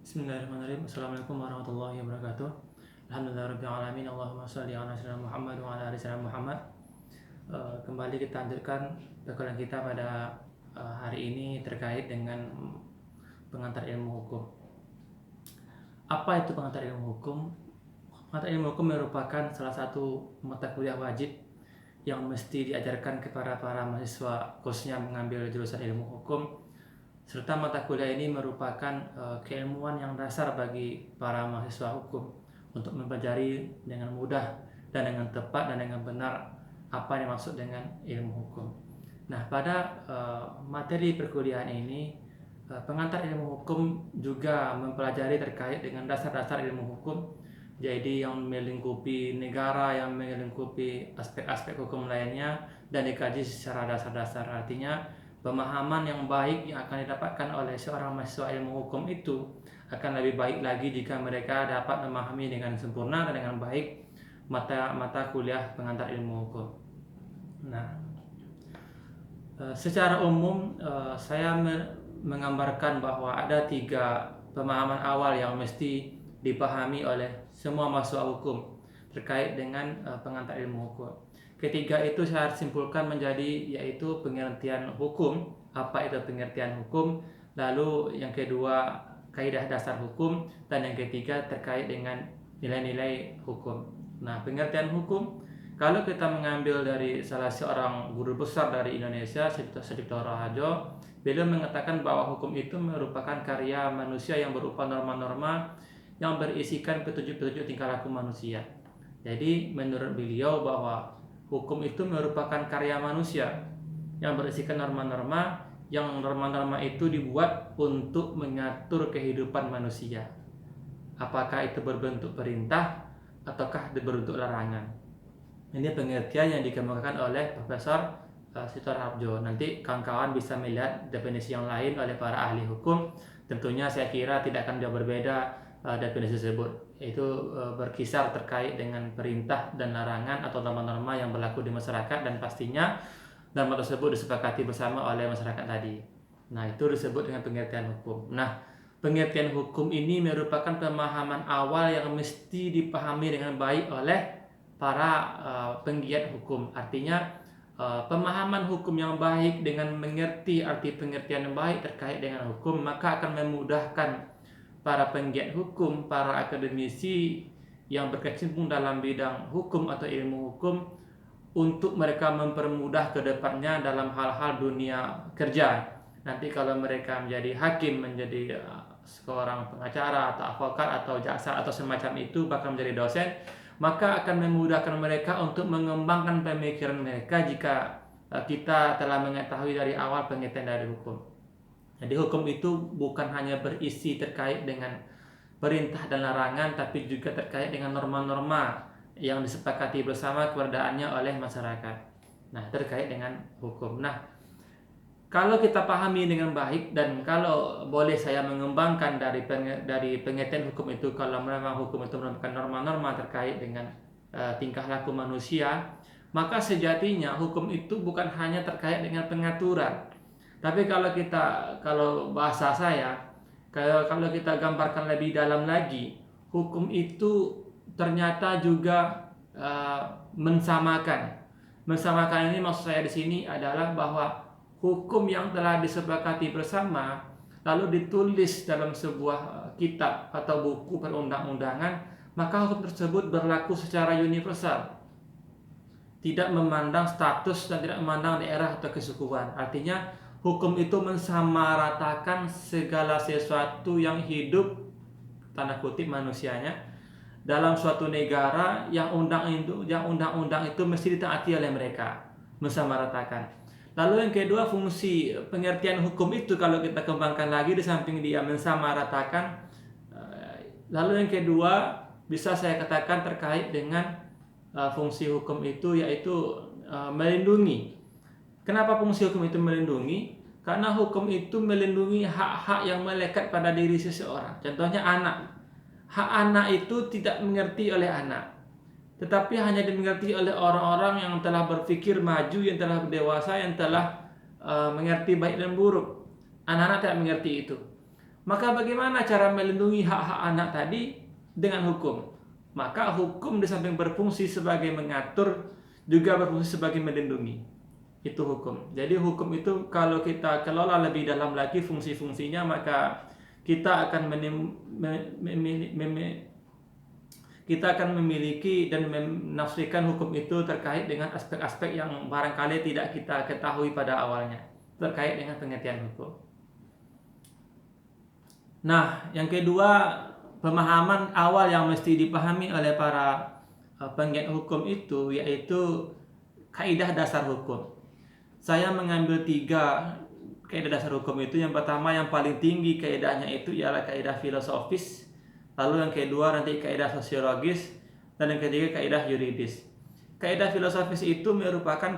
Bismillahirrahmanirrahim. Assalamualaikum warahmatullahi wabarakatuh. Alhamdulillahirabbil alamin. Allahumma shalli ala sayyidina Muhammad wa ala ali sayyidina Muhammad. Kembali kita lanjutkan bacaan kita pada hari ini terkait dengan pengantar ilmu hukum. Apa itu pengantar ilmu hukum? Pengantar ilmu hukum merupakan salah satu mata kuliah wajib yang mesti diajarkan kepada para mahasiswa khususnya mengambil jurusan ilmu hukum, serta mata kuliah ini merupakan keilmuan yang dasar bagi para mahasiswa hukum untuk mempelajari dengan mudah dan dengan tepat dan dengan benar apa yang dimaksud dengan ilmu hukum. Nah, pada materi perkuliahan ini, pengantar ilmu hukum juga mempelajari terkait dengan dasar-dasar ilmu hukum, jadi yang melingkupi negara, yang melingkupi aspek-aspek hukum lainnya, dan dikaji secara dasar-dasar. Artinya pemahaman yang baik yang akan didapatkan oleh seorang mahasiswa ilmu hukum itu akan lebih baik lagi jika mereka dapat memahami dengan sempurna dan dengan baik mata kuliah pengantar ilmu hukum. Nah, secara umum saya menggambarkan bahwa ada 3 pemahaman awal yang mesti dipahami oleh semua mahasiswa hukum terkait dengan pengantar ilmu hukum. Ketiga itu saya simpulkan menjadi yaitu pengertian hukum, apa itu pengertian hukum, lalu yang kedua kaidah dasar hukum, dan yang ketiga terkait dengan nilai-nilai hukum. Nah, pengertian hukum kalau kita mengambil dari salah seorang guru besar dari Indonesia, Sucipto Raharjo, beliau mengatakan bahwa hukum itu merupakan karya manusia yang berupa norma-norma yang berisikan petunjuk-petunjuk tingkah laku manusia. Jadi menurut beliau bahwa hukum itu merupakan karya manusia yang berisikan norma-norma, yang norma-norma itu dibuat untuk mengatur kehidupan manusia. Apakah itu berbentuk perintah ataukah berbentuk larangan. Ini pengertian yang dikemukakan oleh Profesor Sucipto Raharjo. Nanti kawan-kawan bisa melihat definisi yang lain oleh para ahli hukum. Tentunya saya kira tidak akan jauh berbeda definisi tersebut, yaitu berkisar terkait dengan perintah dan larangan atau norma-norma yang berlaku di masyarakat, dan pastinya norma tersebut disepakati bersama oleh masyarakat tadi. Nah, itu disebut dengan pengertian hukum. Nah, pengertian hukum ini merupakan pemahaman awal yang mesti dipahami dengan baik oleh para penggiat hukum. Artinya pemahaman hukum yang baik dengan mengerti arti pengertian yang baik terkait dengan hukum, maka akan memudahkan para penggiat hukum, para akademisi yang berkecimpung dalam bidang hukum atau ilmu hukum untuk mereka mempermudah ke depannya dalam hal-hal dunia kerja. Nanti kalau mereka menjadi hakim, menjadi seorang pengacara atau advokat atau jaksa atau semacam itu, bahkan menjadi dosen, maka akan memudahkan mereka untuk mengembangkan pemikiran mereka jika kita telah mengetahui dari awal pengertian dari hukum. Jadi hukum itu bukan hanya berisi terkait dengan perintah dan larangan, tapi juga terkait dengan norma-norma yang disepakati bersama keberadaannya oleh masyarakat. Nah, terkait dengan hukum. Nah, kalau kita pahami dengan baik, dan kalau boleh saya mengembangkan dari pengertian hukum itu, kalau memang hukum itu merupakan norma-norma terkait dengan tingkah laku manusia, maka sejatinya hukum itu bukan hanya terkait dengan pengaturan. Tapi kalau bahasa saya, kalau kita gambarkan lebih dalam lagi, hukum itu ternyata juga mensamakan. Mensamakan ini maksud saya di sini adalah bahwa hukum yang telah disepakati bersama lalu ditulis dalam sebuah kitab atau buku perundang-undangan, maka hukum tersebut berlaku secara universal. Tidak memandang status dan tidak memandang daerah atau kesukuan. Artinya hukum itu mensamaratakan segala sesuatu yang hidup, tanda kutip, manusianya dalam suatu negara yang undang-undang itu mesti ditaati oleh mereka, mensamaratakan. Lalu yang kedua, fungsi pengertian hukum itu kalau kita kembangkan lagi, di samping dia mensamaratakan, lalu yang kedua bisa saya katakan terkait dengan fungsi hukum itu, yaitu melindungi. Kenapa fungsi hukum itu melindungi? Karena hukum itu melindungi hak-hak yang melekat pada diri seseorang. Contohnya anak. Hak anak itu tidak mengerti oleh anak, tetapi hanya dimengerti oleh orang-orang yang telah berpikir maju, yang telah dewasa, yang telah mengerti baik dan buruk. Anak-anak tidak mengerti itu. Maka bagaimana cara melindungi hak-hak anak tadi? Dengan hukum. Maka hukum di samping berfungsi sebagai mengatur, juga berfungsi sebagai melindungi. Itu hukum. Jadi hukum itu kalau kita kelola lebih dalam lagi fungsi-fungsinya, maka kita akan kita akan memiliki dan menafsirkan hukum itu terkait dengan aspek-aspek yang barangkali tidak kita ketahui pada awalnya terkait dengan pengertian hukum. Nah, yang kedua, pemahaman awal yang mesti dipahami oleh para penggiat hukum itu yaitu kaidah dasar hukum. Saya mengambil 3 kaidah dasar hukum itu. Yang pertama, yang paling tinggi kaidahnya itu ialah kaidah filosofis. Lalu yang kedua nanti kaidah sosiologis, dan yang ketiga kaidah yuridis. Kaidah filosofis itu merupakan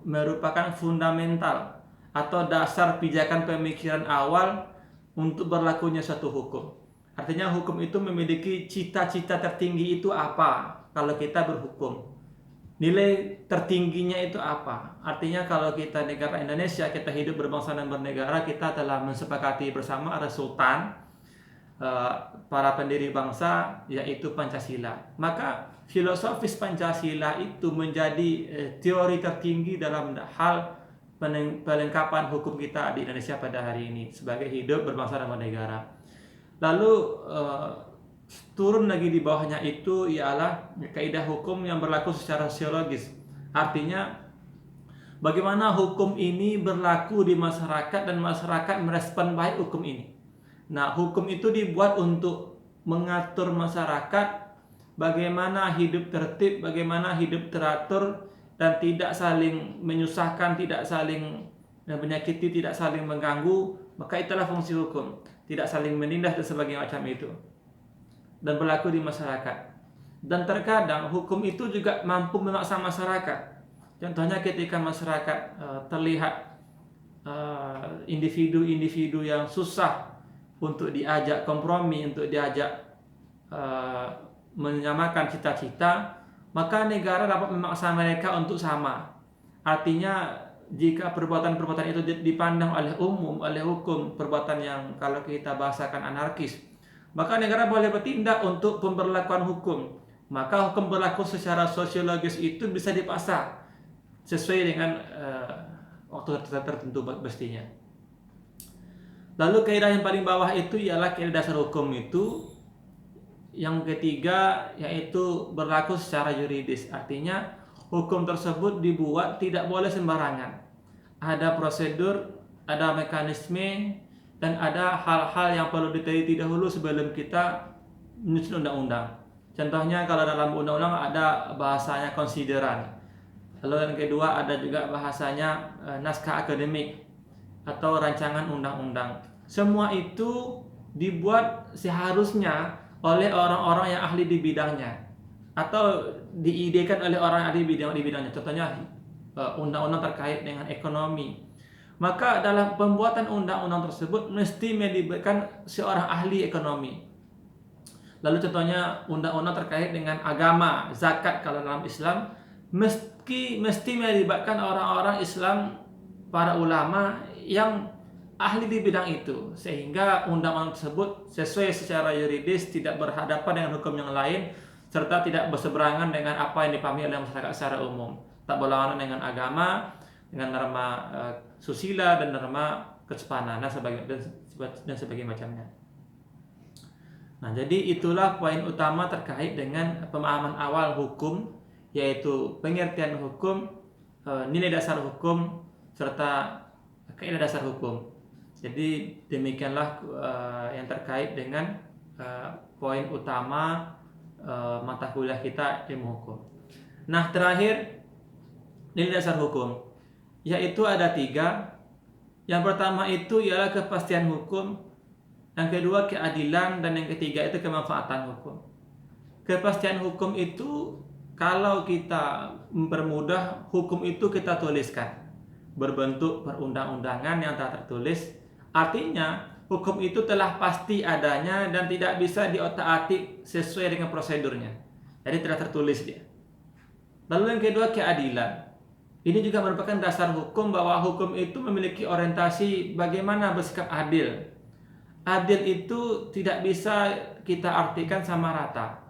merupakan fundamental atau dasar pijakan pemikiran awal untuk berlakunya suatu hukum. Artinya hukum itu memiliki cita-cita tertinggi itu apa kalau kita berhukum. Nilai tertingginya itu apa? Artinya kalau kita negara Indonesia, kita hidup berbangsa dan bernegara, kita telah mensepakati bersama ada sultan, para pendiri bangsa, yaitu Pancasila. Maka filosofis Pancasila itu menjadi teori tertinggi dalam hal pelengkapan hukum kita di Indonesia pada hari ini sebagai hidup berbangsa dan bernegara. Lalu turun lagi di bawahnya itu ialah kaidah hukum yang berlaku secara sosiologis. Artinya bagaimana hukum ini berlaku di masyarakat dan masyarakat merespon baik hukum ini. Nah, hukum itu dibuat untuk mengatur masyarakat bagaimana hidup tertib, bagaimana hidup teratur, dan tidak saling menyusahkan, tidak saling menyakiti, tidak saling mengganggu. Maka itulah fungsi hukum, tidak saling menindas dan sebagainya macam itu, dan berlaku di masyarakat. Dan terkadang hukum itu juga mampu memaksa masyarakat. Contohnya ketika masyarakat terlihat individu-individu yang susah untuk diajak kompromi, untuk diajak menyamakan cita-cita, maka negara dapat memaksa mereka untuk sama. Artinya jika perbuatan-perbuatan itu dipandang oleh umum, oleh hukum, perbuatan yang kalau kita bahasakan anarkis, maka negara boleh bertindak untuk pemberlakuan hukum. Maka hukum berlaku secara sosiologis itu bisa dipaksa sesuai dengan waktu tertentu mestinya. Lalu kaidah yang paling bawah itu ialah kaidah dasar hukum itu. Yang ketiga yaitu berlaku secara yuridis. Artinya hukum tersebut dibuat tidak boleh sembarangan. Ada prosedur, ada mekanisme, dan ada hal-hal yang perlu diteliti dahulu sebelum kita menyusun undang-undang. Contohnya kalau dalam undang-undang ada bahasanya konsideran. Lalu yang kedua ada juga bahasanya naskah akademik atau rancangan undang-undang. Semua itu dibuat seharusnya oleh orang-orang yang ahli di bidangnya atau diidekan oleh orang yang ahli di bidangnya. Contohnya undang-undang terkait dengan ekonomi. Maka dalam pembuatan undang-undang tersebut mesti melibatkan seorang ahli ekonomi. Lalu contohnya undang-undang terkait dengan agama, zakat kalau dalam Islam mesti melibatkan orang-orang Islam, para ulama yang ahli di bidang itu, sehingga undang-undang tersebut sesuai secara yuridis, tidak berhadapan dengan hukum yang lain, serta tidak berseberangan dengan apa yang dipahami oleh masyarakat secara umum, tak berlawanan dengan agama, dengan norma susila dan norma kesopanan dan sebagainya macamnya. Nah, jadi itulah poin utama terkait dengan pemahaman awal hukum, yaitu pengertian hukum, nilai dasar hukum, serta kaidah dasar hukum. Jadi demikianlah yang terkait dengan poin utama mata kuliah kita ilmu hukum. Nah, terakhir nilai dasar hukum, yaitu ada 3. Yang pertama itu ialah kepastian hukum, yang kedua keadilan, dan yang ketiga itu kemanfaatan hukum. Kepastian hukum itu kalau kita mempermudah, hukum itu kita tuliskan berbentuk perundang-undangan yang tak tertulis. Artinya hukum itu telah pasti adanya dan tidak bisa diotak-atik sesuai dengan prosedurnya. Jadi telah tertulis dia. Lalu yang kedua keadilan. Ini juga merupakan dasar hukum bahwa hukum itu memiliki orientasi bagaimana bersikap adil. Adil itu tidak bisa kita artikan sama rata.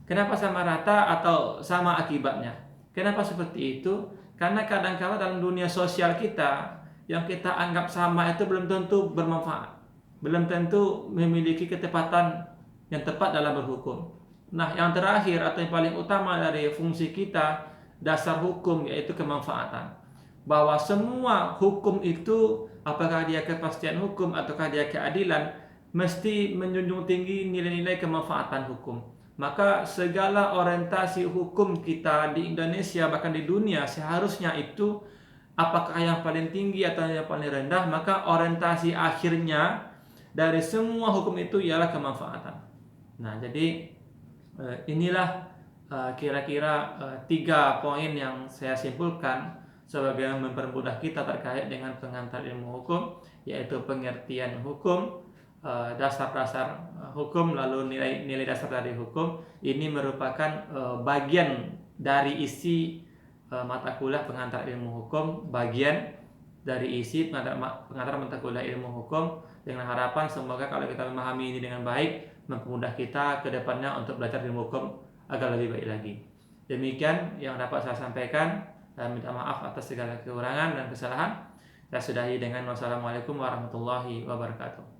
Kenapa sama rata atau sama akibatnya? Kenapa seperti itu? Karena kadang-kala dalam dunia sosial kita, yang kita anggap sama itu belum tentu bermanfaat, belum tentu memiliki ketepatan yang tepat dalam berhukum. Nah, yang terakhir atau yang paling utama dari fungsi kita, dasar hukum, yaitu kemanfaatan. Bahwa semua hukum itu, apakah dia kepastian hukum ataukah dia keadilan, mesti menjunjung tinggi nilai-nilai kemanfaatan hukum. Maka segala orientasi hukum kita di Indonesia, bahkan di dunia, seharusnya itu apakah yang paling tinggi atau yang paling rendah, maka orientasi akhirnya dari semua hukum itu ialah kemanfaatan. Nah, jadi inilah kira-kira 3 poin yang saya simpulkan sebagai mempermudah kita terkait dengan pengantar ilmu hukum, yaitu pengertian hukum, dasar-dasar hukum, lalu nilai-nilai dasar dari hukum. Ini merupakan bagian dari isi mata kuliah pengantar ilmu hukum, bagian dari isi pengantar mata kuliah ilmu hukum, dengan harapan semoga kalau kita memahami ini dengan baik, mempermudah kita ke depannya untuk belajar ilmu hukum agar lebih baik lagi. Demikian yang dapat saya sampaikan, dan minta maaf atas segala kekurangan dan kesalahan. Saya sudahi dengan wassalamualaikum warahmatullahi wabarakatuh.